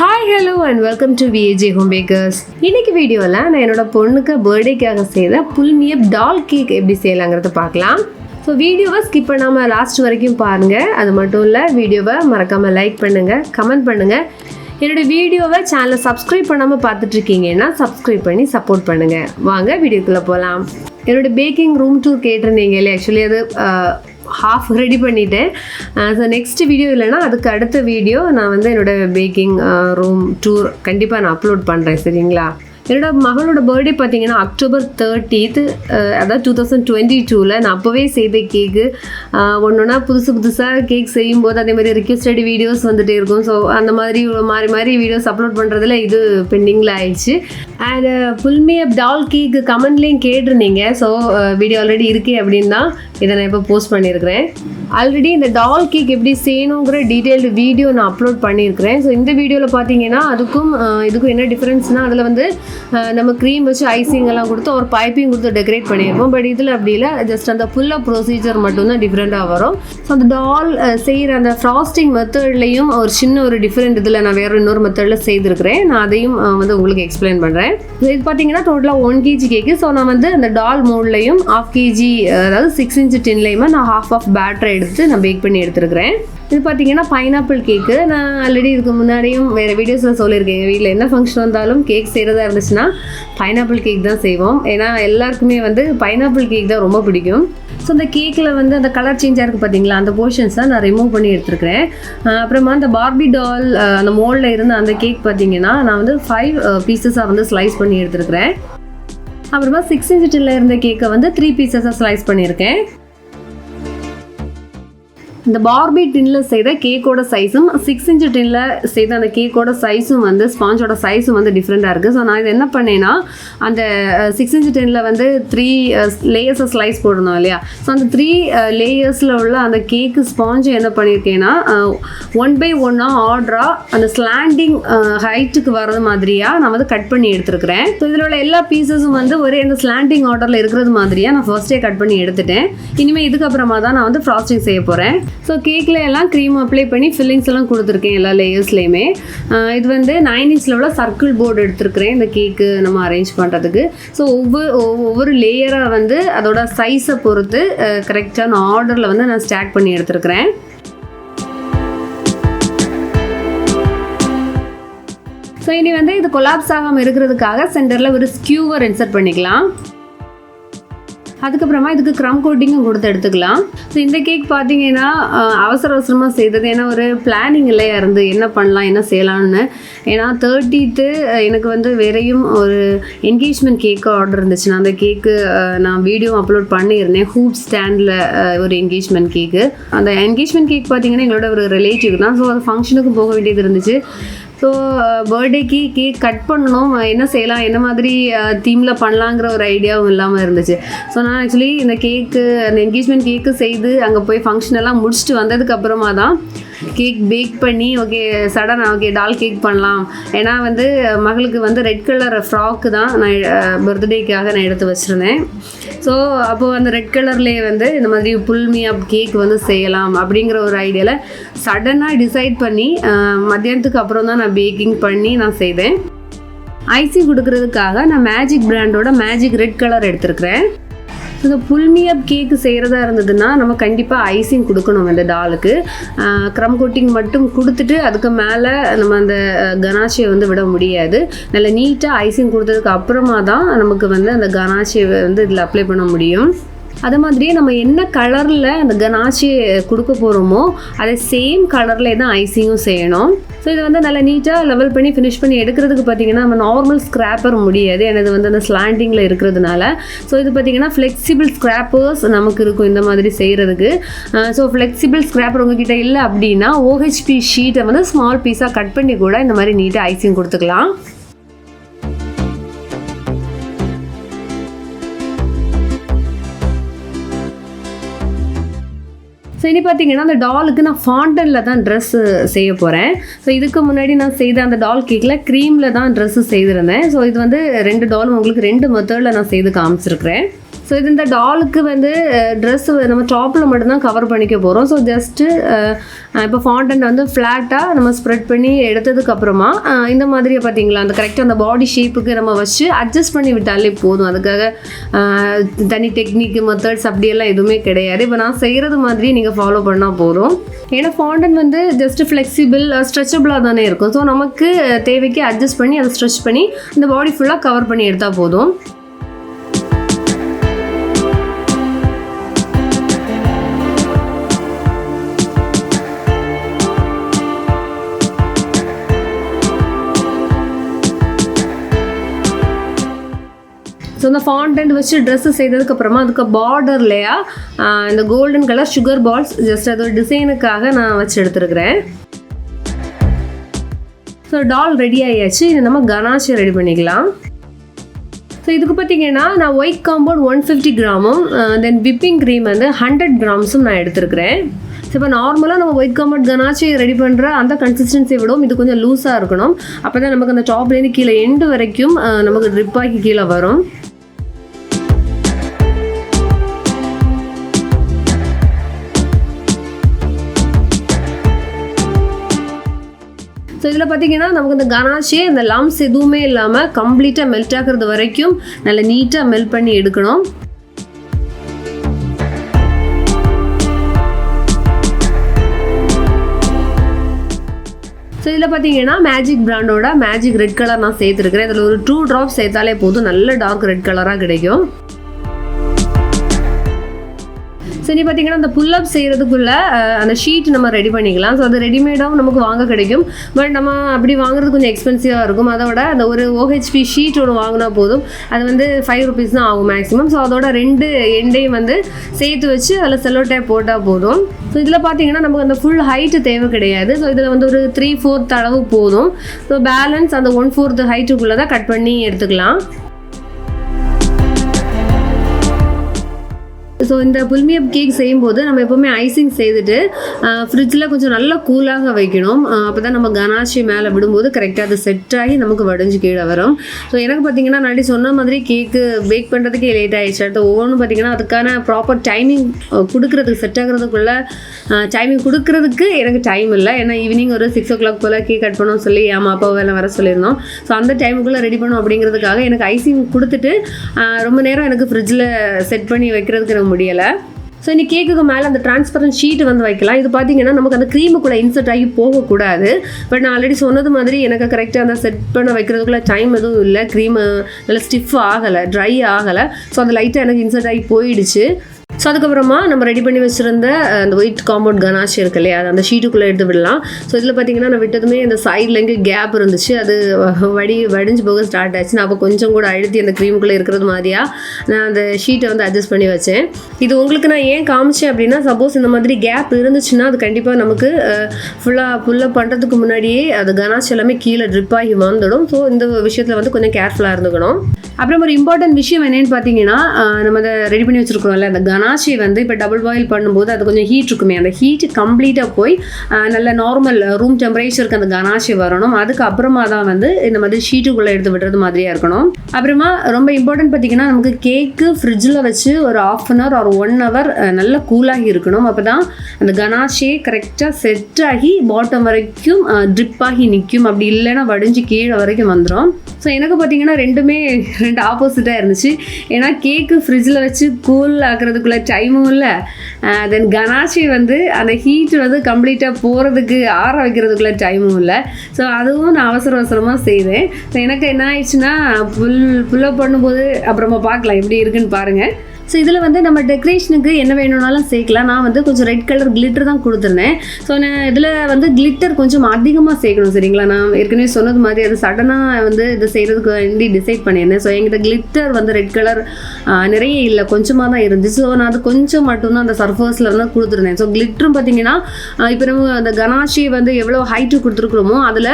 Hi hello and welcome to VAJ home packers. இன்னைக்கு வீடியோவில் நான் என்னோட பொண்ணுக்கு பர்த்டேக்காக செய்த புல்மியப் டால் கேக் எப்படி செய்யலாங்கிறத பார்க்கலாம். ஸோ வீடியோவை ஸ்கிப் பண்ணாமல் லாஸ்ட் வரைக்கும் பாருங்கள். அது மட்டும் இல்லை, வீடியோவை மறக்காமல் லைக் பண்ணுங்கள், கமெண்ட் பண்ணுங்கள். என்னோடய வீடியோவை சேனலை சப்ஸ்கிரைப் பண்ணாமல் பார்த்துட்ருக்கீங்கன்னா சப்ஸ்கிரைப் பண்ணி சப்போர்ட் பண்ணுங்கள். வாங்க வீடியோக்குள்ளே போகலாம். என்னோடய பேக்கிங் ரூம் டூர் கேட்டிருந்தீங்க இல்லையா, ஆக்சுவலி அது ஹாஃப் ரெடி பண்ணிவிட்டேன். ஸோ நெக்ஸ்ட் வீடியோ இல்லைனா அதுக்கு அடுத்த வீடியோ நான் வந்து என்னோடய பேக்கிங் ரூம் டூர் கண்டிப்பாக நான் அப்லோட் பண்ணுறேன், சரிங்களா? என்னோட மகளோட பர்த்டே பார்த்தீங்கன்னா October 30th, அதாவது 2022. நான் அப்போவே செய்த கேக்கு ஒன்றுனா புதுசாக கேக் செய்யும்போது அதே மாதிரி ரிக்வெஸ்டட் வீடியோஸ் வந்துகிட்டே இருக்கும். ஸோ அந்த மாதிரி மாறி வீடியோஸ் அப்லோட் பண்ணுறதுல இது பெண்டிங்கில் ஆயிடுச்சு. அண்ட் புல்மியப் டால் கேக்கு கமெண்ட்லேயும் கேட்டிருந்தீங்க. ஸோ வீடியோ ஆல்ரெடி இருக்கே அப்படின்னு தான் இதை நான் இப்போ போஸ்ட் பண்ணியிருக்கிறேன். ஆல்ரெடி இந்த டால் கேக் எப்படி செய்யணுங்கிற டீட்டெயில்டு வீடியோ நான் அப்லோட் பண்ணியிருக்கிறேன். ஸோ இந்த வீடியோவில் பார்த்தீங்கன்னா அதுக்கும் இதுக்கும் என்ன டிஃப்ரென்ஸ்னால், அதில் வந்து நம்ம க்ரீம் வச்சு ஐசிங் எல்லாம் கொடுத்து ஒரு பைப்பிங் கொடுத்து டெக்கரேட் பண்ணியிருப்போம். பட் இதில் அப்படி இல்லை, ஜஸ்ட் அந்த ஃபுல்லாக ப்ரொசீஜர் மட்டும்தான் டிஃப்ரெண்ட்டாக வரும். ஸோ அந்த டால் செய்கிற அந்த ஃப்ராஸ்டிங் மெத்தட்லேயும் ஒரு சின்ன ஒரு டிஃப்ரெண்ட் இதில் நான் வேறு இன்னொரு மெத்தடில் செய்திருக்கிறேன். நான் அதையும் வந்து உங்களுக்கு எக்ஸ்பிளைன் பண்ணுறேன். இது பார்த்தீங்கன்னா டோட்டலாக 1 kg கேக்கு. ஸோ நான் வந்து அந்த டால் மோல்ட்லையும் 1/2 kg, அதாவது 6 inch டின்லையுமே நான் half பேட்டரை எடுத்து நான் பேக் பண்ணி எடுத்துருக்கிறேன். இது பார்த்தீங்கன்னா பைனாப்பிள் கேக்கு. நான் ஆல்ரெடி இதுக்கு முன்னாடியும் வேறு வீடியோஸில் சொல்லியிருக்கேன், எங்கள் வீட்டில் என்ன ஃபங்க்ஷன் வந்தாலும் கேக் செய்கிறதா இருந்துச்சுன்னா பைனாப்பிள் கேக் தான் செய்வோம். ஏன்னா எல்லாருக்குமே வந்து பைனாப்பிள் கேக் தான் ரொம்ப பிடிக்கும். ஸோ அந்த கேக்கில் வந்து அந்த கலர் சேஞ்சாக இருக்குது பார்த்தீங்களா, அந்த போர்ஷன்ஸை நான் ரிமூவ் பண்ணி எடுத்துருக்கிறேன். அப்புறமா அந்த பார்பி டால் அந்த மோல்டில் இருந்த அந்த கேக் பார்த்தீங்கன்னா நான் வந்து 5 பீசஸாக வந்து ஸ்லைஸ் பண்ணி எடுத்துருக்கிறேன். அப்புறமா 6 inch டின்ல இருந்த கேக்கை வந்து 3 பீசஸாக ஸ்லைஸ் பண்ணியிருக்கேன். இந்த பார்பி டின்ல செய்த கேக்கோட சைஸும் 6 inch டின்ல செய்த அந்த கேக்கோட சைஸும் வந்து ஸ்பாஞ்சோட சைஸும் வந்து டிஃப்ரெண்ட்டாக இருக்குது. ஸோ நான் இது என்ன பண்ணேன்னா, அந்த 6 inch டின்ல வந்து 3 லேயர்ஸை ஸ்லைஸ் போடணும் இல்லையா. ஸோ அந்த 3 லேயர்ஸில் உள்ள அந்த கேக்கு ஸ்பாஞ்சை என்ன பண்ணியிருக்கேன்னா 1 by 1 ஆர்டராக அந்த ஸ்லாண்டிங் ஹைட்டுக்கு வர்றது மாதிரியாக நான் வந்து கட் பண்ணி எடுத்துருக்கிறேன். ஸோ இதில் உள்ள எல்லா பீசஸும் வந்து ஒரே அந்த ஸ்லாண்டிங் ஆர்டரில் இருக்கிறது மாதிரியாக நான் ஃபர்ஸ்டே கட் பண்ணி எடுத்துட்டேன். இனிமேல் இதுக்கப்புறமா தான் நான் வந்து ஃப்ராஸ்டிங் செய்ய போகிறேன். ஸோ கேக்கில் எல்லாம் க்ரீம் அப்ளை பண்ணி ஃபில்லிங்ஸ் எல்லாம் கொடுத்துருக்கேன் எல்லா லேயர்ஸ்லேயுமே. இது வந்து 9 inch உள்ள சர்க்கிள் போர்டு எடுத்துருக்கிறேன் இந்த கேக்கு நம்ம அரேஞ்ச் பண்ணுறதுக்கு. ஸோ ஒவ்வொரு லேயராக வந்து அதோட சைஸை பொறுத்து கரெக்டான ஆர்டரில் வந்து நான் ஸ்டாக் பண்ணி எடுத்துருக்கிறேன். ஸோ இனி வந்து இது கொலாப்ஸ் ஆகாமல் இருக்கிறதுக்காக சென்டரில் ஒரு ஸ்கியூவர் இன்சர்ட் பண்ணிக்கலாம். அதுக்கப்புறமா இதுக்கு க்ரம் கோட்டிங்கும் கொடுத்து எடுத்துக்கலாம். ஸோ இந்த கேக் பார்த்தீங்கன்னா அவசரமாக செய்தது. ஏன்னா ஒரு பிளானிங் இல்லையா இருந்து என்ன பண்ணலாம் என்ன செய்யலாம்னு. ஏன்னா 30th எனக்கு வந்து வேறையும் ஒரு என்கேஜ்மெண்ட் கேக்கு ஆர்டர் இருந்துச்சு. நான் அந்த கேக்கு நான் வீடியோ அப்லோட் பண்ணியிருந்தேன். ஹூப் ஸ்டாண்டில் ஒரு என்கேஜ்மெண்ட் கேக்கு. அந்த என்கேஜ்மெண்ட் கேக் பார்த்தீங்கன்னா எங்களோட ஒரு ரிலேட்டிவ் தான். ஸோ அது ஃபங்க்ஷனுக்கு போக வேண்டியது இருந்துச்சு. ஸோ பர்த்டேக்கு கேக் கட் பண்ணணும், என்ன செய்யலாம், என்ன மாதிரி தீமில் பண்ணலாங்கிற ஒரு ஐடியாவும் இல்லாமல் இருந்துச்சு. ஸோ நான் ஆக்சுவலி இந்த கேக்கு அந்த என்கேஜ்மெண்ட் கேக்கு செய்து அங்கே போய் ஃபங்க்ஷன் எல்லாம் முடிச்சுட்டு வந்ததுக்கப்புறமா தான் கேக் பேக் பண்ணி ஓகே டால் கேக் பண்ணலாம். ஏன்னா வந்து மகளுக்கு வந்து ரெட் கலர் ஃப்ராக்கு தான் நான் பர்த்டேக்காக நான் எடுத்து வச்சுருந்தேன். ஸோ அப்போது அந்த ரெட் கலர்லேயே வந்து இந்த மாதிரி புல்மியப் கேக் வந்து செய்யலாம் அப்படிங்கிற ஒரு ஐடியாவில் சடனாக டிசைட் பண்ணி மத்தியானத்துக்கு அப்புறம் தான் நான் பேக்கிங் பண்ணி நான் செய்தேன். ஐசிங் கொடுக்கறதுக்காக நான் மேஜிக் பிராண்டோட மேஜிக் ரெட் கலர் எடுத்துருக்கிறேன். இந்த புல்மியப் கேக்கு செய்கிறதா இருந்ததுன்னா நம்ம கண்டிப்பாக ஐசிங் கொடுக்கணும். இந்த டாலுக்கு க்ரம் கோட்டிங் மட்டும் கொடுத்துட்டு அதுக்கு மேலே நம்ம அந்த கனாஷியை வந்து விட முடியாது. நல்லா நீட்டாக ஐசிங் கொடுத்ததுக்கு அப்புறமா தான் நமக்கு வந்து அந்த கனாஷியை வந்து இதில் அப்ளை பண்ண முடியும். அது மாதிரியே நம்ம என்ன கலரில் அந்த கனாஷி கொடுக்க போகிறோமோ அதே சேம் கலரில் தான் ஐசிங்கும் செய்யணும். ஸோ இதை வந்து நல்லா நீட்டாக லெவல் பண்ணி ஃபினிஷ் பண்ணி எடுக்கிறதுக்கு பார்த்திங்கன்னா நம்ம நார்மல் ஸ்க்ராப்பர் முடியாது. ஏன்னா இது வந்து அந்த ஸ்லாண்டிங்கில் இருக்கிறதுனால. ஸோ இது பார்த்திங்கன்னா ஃப்ளெக்சிபிள் ஸ்க்ராப்பர்ஸ் நமக்கு இருக்கும் இந்த மாதிரி செய்கிறதுக்கு. ஸோ ஃப்ளெக்சிபிள் ஸ்க்ராப்பர் உங்ககிட்ட இல்லை அப்படின்னா OHP ஷீட்டை வந்து ஸ்மால் பீஸாக கட் பண்ணி கூட இந்த மாதிரி நீட்டாக ஐசிங் கொடுத்துக்கலாம். ஸோ இனி பார்த்தீங்கன்னா அந்த டாலுக்கு நான் ஃபாண்டனில் தான் ட்ரெஸ்ஸு செய்ய போகிறேன். ஸோ இதுக்கு முன்னாடி நான் செய்த அந்த டால் கேக்கில் க்ரீமில் தான் ட்ரெஸ்ஸு செய்திருந்தேன். ஸோ இது வந்து 2 டாலும் உங்களுக்கு 2 மெத்தடில் நான் செய்து காமிச்சிருக்கிறேன். ஸோ இது இந்த டாலுக்கு வந்து ட்ரெஸ் நம்ம டாப்பில் மட்டும்தான் கவர் பண்ணிக்க போகிறோம். ஸோ ஜஸ்ட்டு இப்போ ஃபாண்டன்ட் வந்து ஃப்ளாட்டாக நம்ம ஸ்ப்ரெட் பண்ணி எடுத்ததுக்கப்புறமா இந்த மாதிரியே பார்த்தீங்களா அந்த கரெக்டாக அந்த பாடி ஷேப்புக்கு நம்ம வச்சு அட்ஜஸ்ட் பண்ணி விட்டாலே போதும். அதுக்காக தனி டெக்னிக் மெத்தட்ஸ் அப்படியெல்லாம் எதுவுமே கிடையாது. இப்போ நான் செய்கிறது மாதிரி நீங்கள் ஃபாலோ பண்ணால் போதும். ஏன்னா ஃபாண்டன்ட் வந்து ஜஸ்ட் ஃப்ளெக்சிபிள் ஸ்ட்ரெச்சபிளாக தானே இருக்கும். ஸோ நமக்கு தேவைக்கு அட்ஜஸ்ட் பண்ணி அதை ஸ்ட்ரெச் பண்ணி இந்த பாடி ஃபுல்லாக கவர் பண்ணி எடுத்தால் போதும். ஸோ இந்த ஃபாண்டன்ட் வச்சு ட்ரெஸ்ஸு செய்ததுக்கப்புறமா அதுக்கு பார்டர்லையா இந்த golden colour sugar balls just அது டிசைனுக்காக நான் வச்சு எடுத்துருக்கிறேன். ஸோ டால் ரெடி ஆகியாச்சு. இது நம்ம கனாஷை ரெடி பண்ணிக்கலாம். ஸோ இதுக்கு பார்த்தீங்கன்னா நான் ஒயிட் காம்பவுண்ட் 150 கிராமும் தென் விப்பிங் க்ரீம் வந்து 100 கிராம்ஸும் நான் எடுத்துருக்கிறேன். ஸோ இப்போ நார்மலாக நம்ம ஒயிட் காம்பவுண்ட் கனாச்சி ரெடி பண்ணுற அந்த கன்சிஸ்டன்சியை விடவும் இது கொஞ்சம் லூஸாக இருக்கணும். அப்போ தான் நமக்கு அந்த டாப்லேருந்து கீழே எண்டு வரைக்கும் நமக்கு ட்ரிப் ஆகி கீழே வரும். ஸோ இதில் பார்த்தீங்கன்னா நமக்கு இந்த கனாஷே இந்த லம்ஸ் எதுவுமே இல்லாமல் கம்ப்ளீட்டாக மெல்ட் ஆகிறது வரைக்கும் நல்லா நீட்டாக மெல்ட் பண்ணி எடுக்கணும். ஸோ இதில் பார்த்தீங்கன்னா மேஜிக் பிராண்டோட மேஜிக் ரெட் கலர் நான் சேர்த்துருக்கிறேன். இதில் ஒரு 2 ட்ராப்ஸ் சேர்த்தாலே போதும், நல்ல டார்க் ரெட் கலராக கிடைக்கும். சரி பார்த்தீங்கன்னா அந்த புல்லப் செய்கிறதுக்குள்ளே அந்த ஷீட் நம்ம ரெடி பண்ணிக்கலாம். ஸோ அது ரெடிமேடாகவும் நமக்கு வாங்க கிடைக்கும். பட் நம்ம அப்படி வாங்குறது கொஞ்சம் எக்ஸ்பென்சிவாக இருக்கும். அதோட அந்த ஒரு OHP ஷீட் ஒன்று வாங்கினா போதும். அது வந்து 5 rupees தான் ஆகும் மேக்ஸிமம். ஸோ அதோட 2 எண்டையும் வந்து சேர்த்து வச்சு அதில் செல்லோ டேப் போட்டால் போதும். ஸோ இதில் பார்த்தீங்கன்னா நமக்கு அந்த ஃபுல் ஹைட்டு தேவை கிடையாது. ஸோ இதில் வந்து ஒரு 3/4 அளவு போதும். ஸோ பேலன்ஸ் அந்த 1/4 ஹைட்டுக்குள்ளே தான் கட் பண்ணி எடுத்துக்கலாம். ஸோ இந்த புல்மியப் கேக் செய்யும்போது நம்ம எப்போவுமே ஐசிங் செய்துட்டு ஃப்ரிட்ஜில் கொஞ்சம் நல்லா கூலாக வைக்கணும். அப்போ தான் நம்ம கனாஷி மேலே விடும்போது கரெக்டாக அது செட் ஆகி நமக்கு வடைஞ்சு கீழே வரும். ஸோ எனக்கு பார்த்தீங்கன்னா நான் சொன்ன மாதிரி கேக்கு பேக் பண்ணுறதுக்கே லேட் ஆகிடுச்சு. அடுத்த ஒவ்வொன்றும் பார்த்தீங்கன்னா அதுக்கான ப்ராப்பர் டைமிங் கொடுக்குறதுக்கு செட் ஆகிறதுக்குள்ள டைமிங் கொடுக்குறதுக்கு எனக்கு டைம் இல்லை. ஏன்னா ஈவினிங் ஒரு 6 o'clock போல் கேக் கட் பண்ணோம் சொல்லி என் அப்பா வேலை வர சொல்லியிருந்தோம். ஸோ அந்த டைமுக்குள்ளே ரெடி பண்ணோம் அப்படிங்கிறதுக்காக எனக்கு ஐசிங் கொடுத்துட்டு ரொம்ப நேரம் எனக்கு ஃப்ரிட்ஜில் செட் பண்ணி வைக்கிறதுக்கு முடியலை. ஸோ இந்த கேக்குக்கு மேலே அந்த டிரான்ஸ்பரண்ட் ஷீட் வந்து வைக்கலாம். இது பார்த்தீங்கன்னா நமக்கு அந்த க்ரீமுக்குள்ளே இன்சர்ட் ஆகி போகக்கூடாது. பட் நான் ஆல்ரெடி சொன்னது மாதிரி எனக்கு கரெக்டாக அந்த செட் பண்ண வைக்கிறதுக்குள்ள டைம் எதுவும் இல்லை. க்ரீமு நல்லா ஸ்டிஃப் ஆகலை, ட்ரை ஆகலை. ஸோ அந்த லைட்டாக எனக்கு இன்சர்ட் ஆகி போயிடுச்சு. ஸோ அதுக்கப்புறமா நம்ம ரெடி பண்ணி வச்சுருந்த அந்த ஒயிட் காம்பவுண்ட் கனாஷ் இருக்கு இல்லையா, அது அந்த ஷீட்டுக்குள்ளே எடுத்து விடலாம். ஸோ இதில் பார்த்தீங்கன்னா நான் விட்டதுமே இந்த சைடில் எங்கே கேப் இருந்துச்சு, அது வடிஞ்சு போக ஸ்டார்ட் ஆச்சு. நான் அப்போ கொஞ்சம் கூட அழுத்தி அந்த க்ரீமுக்குள்ளே இருக்கிறது மாதிரியா நான் அந்த ஷீட்டை வந்து அட்ஜஸ்ட் பண்ணி வச்சேன். இது உங்களுக்கு நான் ஏன் காமிச்சேன் அப்படின்னா, சப்போஸ் இந்த மாதிரி கேப் இருந்துச்சுன்னா அது கண்டிப்பாக நமக்கு ஃபுல்லாக பண்ணுறதுக்கு முன்னாடியே அது கனாஷ் எல்லாமே கீழே ட்ரிப் ஆகி வந்துடும். ஸோ இந்த விஷயத்தில் வந்து கொஞ்சம் கேர்ஃபுல்லாக இருந்துக்கணும். அப்புறம் ஒரு இம்பார்ட்டன்ட் விஷயம் என்னென்னு பார்த்தீங்கன்னா, நம்ம அதை ரெடி பண்ணி வச்சுருக்கோம்ல அந்த கனாஷி வந்து இப்போ டபுள் பாயில் பண்ணும்போது அது கொஞ்சம் ஹீட் இருக்குமே, அந்த ஹீட் கம்ப்ளீட்டாக போய் நல்ல நார்மல் ரூம் டெம்பரேச்சருக்கு அந்த கனாஷி வரணும். அதுக்கப்புறமா தான் வந்து இந்த மாதிரி ஷீட்டுக்குள்ளே எடுத்து விடுறது மாதிரியாக இருக்கணும். அப்புறமா ரொம்ப இம்பார்ட்டன்ட் பார்த்தீங்கன்னா, நமக்கு கேக்கு ஃப்ரிட்ஜில் வச்சு ஒரு 1/2 hour or 1 hour நல்லா கூலாகி இருக்கணும். அப்போ தான் அந்த கனாஷியே கரெக்டாக செட் ஆகி பாட்டம் வரைக்கும் ட்ரிப் ஆகி நிற்கும். அப்படி இல்லைன்னா வடிஞ்சு கீழே வரைக்கும் வந்துடும். ஸோ எனக்கு பார்த்தீங்கன்னா ரெண்டு ஆப்போசிட்டாக இருந்துச்சு. ஏன்னா கேக்கு ஃப்ரிட்ஜில் வச்சு கூல் ஆக்குறதுக்குள்ள டைமும் இல்லை, தென் கனாஷி வந்து அந்த ஹீட் வந்து கம்ப்ளீட்டாக போகிறதுக்கு ஆற வைக்கிறதுக்குள்ள டைமும் இல்லை. ஸோ அதுவும் நான் அவசரமாக செய்தேன். ஸோ எனக்கு என்ன ஆயிடுச்சுன்னா, புல்லப் பண்ணும்போது அப்புறமா பார்க்கலாம் எப்படி இருக்குன்னு பாருங்கள். ஸோ இதில் வந்து நம்ம டெக்கரேஷனுக்கு என்ன வேணும்னாலும் சேர்க்கலாம். நான் வந்து கொஞ்சம் ரெட் கலர் கிளிட்டர் தான் கொடுத்துருந்தேன். ஸோ நான் இதில் வந்து கிளிட்டர் கொஞ்சம் அதிகமாக சேர்க்கணும், சரிங்களா? நான் ஏற்கனவே சொன்னது மாதிரி அது சடனாக வந்து இதை செய்கிறதுக்கு வேண்டி டிசைட் பண்ணியிருந்தேன். ஸோ எங்கிட்ட கிளிட்டர் வந்து ரெட் கலர் நிறைய இல்லை, கொஞ்சமாக தான் இருந்துச்சு. ஸோ நான் அது கொஞ்சம் மட்டும்தான் அந்த சர்ஃபேஸில் வந்து கொடுத்துருந்தேன். ஸோ கிளிட்டரும் பார்த்தீங்கன்னா இப்போ நம்ம அந்த கனாஷி வந்து எவ்வளோ ஹைட்டு கொடுத்துருக்குறோமோ அதில்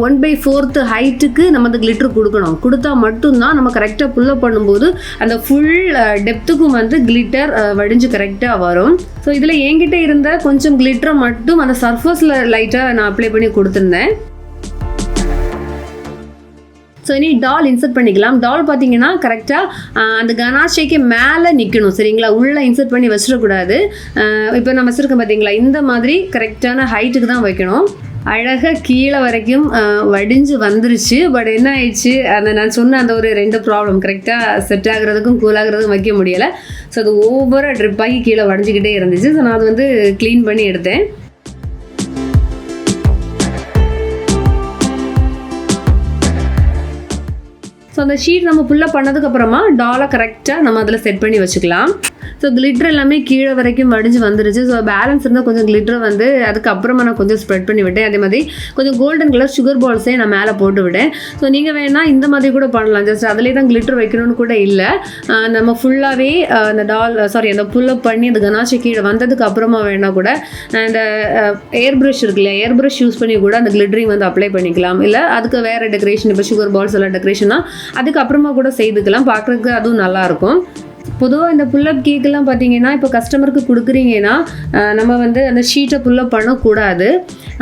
1/4 ஹைட்டுக்கு நம்ம அந்த கிளிட்டர் கொடுக்கணும். கொடுத்தா மட்டும்தான் நம்ம கரெக்டாக புல்லப் பண்ணும்போது அந்த ஃபுல் டெப்த்துக்கும் வந்து கிளிட்டர் வடிஞ்சு கரெக்டாக வரும். ஸோ இதில் என்கிட்ட இருந்த கொஞ்சம் கிளிட்டரை மட்டும் அந்த சர்ஃபேஸில் லைட்டாக நான் அப்ளை பண்ணி கொடுத்துருந்தேன். ஸோ இனி டால் இன்சர்ட் பண்ணிக்கலாம். டால் பார்த்தீங்கன்னா கரெக்டாக அந்த கனாஷேக்கு மேலே நிற்கணும் சரிங்களா, உள்ளே இன்சர்ட் பண்ணி வச்சிடக்கூடாது. இப்போ நான் வச்சுருக்கேன் பார்த்தீங்களா, இந்த மாதிரி கரெக்டான ஹைட்டுக்கு தான் வைக்கணும். அழகாக கீழே வரைக்கும் வடிஞ்சு வந்துருச்சு. பட் என்ன ஆயிடுச்சு, அந்த நான் சொன்ன அந்த ஒரு 2 ப்ராப்ளம், கரெக்டாக செட் ஆகுறதுக்கும் கூல் ஆகுறதுக்கும் வைக்க முடியலை. ஸோ அது ஓவராக ட்ரிப் ஆகி கீழே வடிஞ்சிக்கிட்டே இருந்துச்சு. ஸோ நான் அது வந்து க்ளீன் பண்ணி எடுத்தேன். ஸோ அந்த ஷீட் நம்ம ஃபுல்லாக பண்ணதுக்கப்புறமா டாலை கரெக்டாக நம்ம அதில் செட் பண்ணி வச்சுக்கலாம். ஸோ கிளிட்டர் எல்லாமே கீழே வரைக்கும் வடிஞ்சு வந்துருச்சு. ஸோ பேலன்ஸ் இருந்தால் கொஞ்சம் கிளிட்டர் வந்து அதுக்கப்புறமா நான் கொஞ்சம் ஸ்ப்ரெட் பண்ணி விட்டேன். அதே மாதிரி கொஞ்சம் கோல்டன் கலர் சுகர் பால்ஸே நான் மேலே போட்டு விட்டேன். ஸோ நீங்கள் வேணால் இந்த மாதிரி கூட பண்ணலாம். ஜஸ்ட் அதிலே தான் கிளிட்டர் வைக்கணும்னு கூட இல்லை. நம்ம ஃபுல்லாகவே அந்த அந்த புல்லப் பண்ணி அந்த கனாஷி கீழே வந்ததுக்கு அப்புறமா வேணால் கூட அந்த ஏர் ப்ரஷ் இருக்கு இல்லையா, ஏர் ப்ரஷ் யூஸ் பண்ணி கூட அந்த கிளிட்டரிங் வந்து அப்ளை பண்ணிக்கலாம். இல்லை அதுக்கு வேறு டெக்கரேஷன், இப்போ சுகர் பால்ஸ் எல்லாம் டெக்கரேஷனாக அதுக்கப்புறமா கூட செய்துக்கலாம். பார்க்குறதுக்கு அதுவும் நல்லாயிருக்கும். பொதுவாக இந்த புல்லப் கேக்கெல்லாம் பார்த்தீங்கன்னா இப்போ கஸ்டமருக்கு கொடுக்குறீங்கன்னா நம்ம வந்து அந்த ஷீட்டை புல்லப் பண்ணக்கூடாது.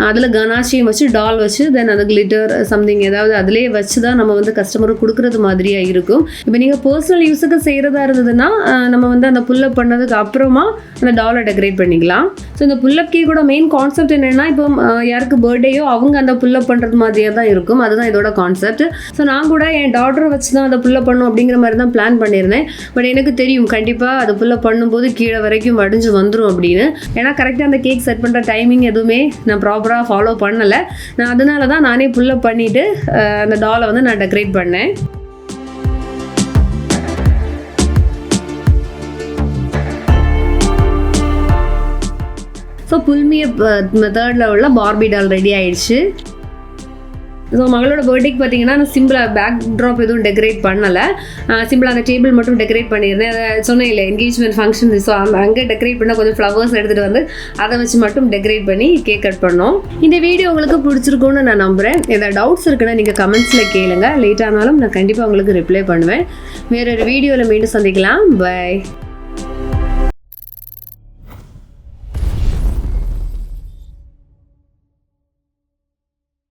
அதில் கனாஷியம் வச்சு டால் வச்சு தென் அது கிளிட்டர் சம்திங் ஏதாவது அதிலே வச்சு தான் நம்ம வந்து கஸ்டமருக்கு கொடுக்குறது மாதிரியாக இருக்கும். இப்போ நீங்கள் பர்சனல் யூஸுக்கு செய்கிறதா இருந்ததுன்னா நம்ம வந்து அந்த புல்லப் பண்ணதுக்கு அப்புறமா அந்த டாலை டெக்கரேட் பண்ணிக்கலாம். ஸோ இந்த புல்லப் கேக்கோட மெயின் கான்செப்ட் என்னென்னா, இப்போ யாருக்கு பர்த்டேயோ அவங்க அந்த புல்லப் பண்ணுறது மாதிரியாக தான் இருக்கும். அதுதான் இதோட கான்செப்ட். ஸோ நான் கூட என் டாட்டரை வச்சு தான் அதை புல்லப் பண்ணும் அப்படிங்கிற மாதிரி தான் பிளான் பண்ணியிருந்தேன். பட் எனக்கு தெரியும் கண்டிப்பாக அது புல்லப் பண்ணும்போது கீழே வரைக்கும் வடிஞ்சு வந்துடும் அப்படின்னு. ஏன்னா கரெக்டாக அந்த கேக் செட் பண்ணுற டைமிங் எதுவுமே நான் ப்ராப்பராக ஃபாலோ பண்ணலை. நான் அதனால தான் நானே புல்லப் பண்ணிவிட்டு அந்த டாலை வந்து நான் டெக்கரேட் பண்ணேன். ஸோ புல்மிய மெத்தடில் உள்ள பார்பி டால் ரெடி ஆயிடுச்சு. ஸோ மகளோட பர்த்டேக்கு பார்த்தீங்கன்னா நான் சிம்பிளாக பேக் ட்ராப் எதுவும் டெக்கரேட் பண்ணலை. சிம்பிளாக அந்த டேபிள் மட்டும் டெக்கரேட் பண்ணியிருந்தேன். அதை சொன்னேன் இல்லை, என்கேஜ்மெண்ட் ஃபங்க்ஷன். ஸோ அங்கே டெக்கரேட் பண்ணால் கொஞ்சம் ஃப்ளவர்ஸ் எடுத்துகிட்டு வந்து அதை வச்சு மட்டும் டெக்கரேட் பண்ணி கேக் கட் பண்ணோம். இந்த வீடியோ உங்களுக்கு பிடிச்சிருக்கும்னு நான் நம்புகிறேன். ஏதாவது டவுட்ஸ் இருக்குன்னா நீங்கள் கமெண்ட்ஸில் கேளுங்க. லேட் ஆனாலும் நான் கண்டிப்பாக உங்களுக்கு ரிப்ளை பண்ணுவேன். வேறொரு வீடியோவில் மீண்டும் சந்திக்கலாம். பை.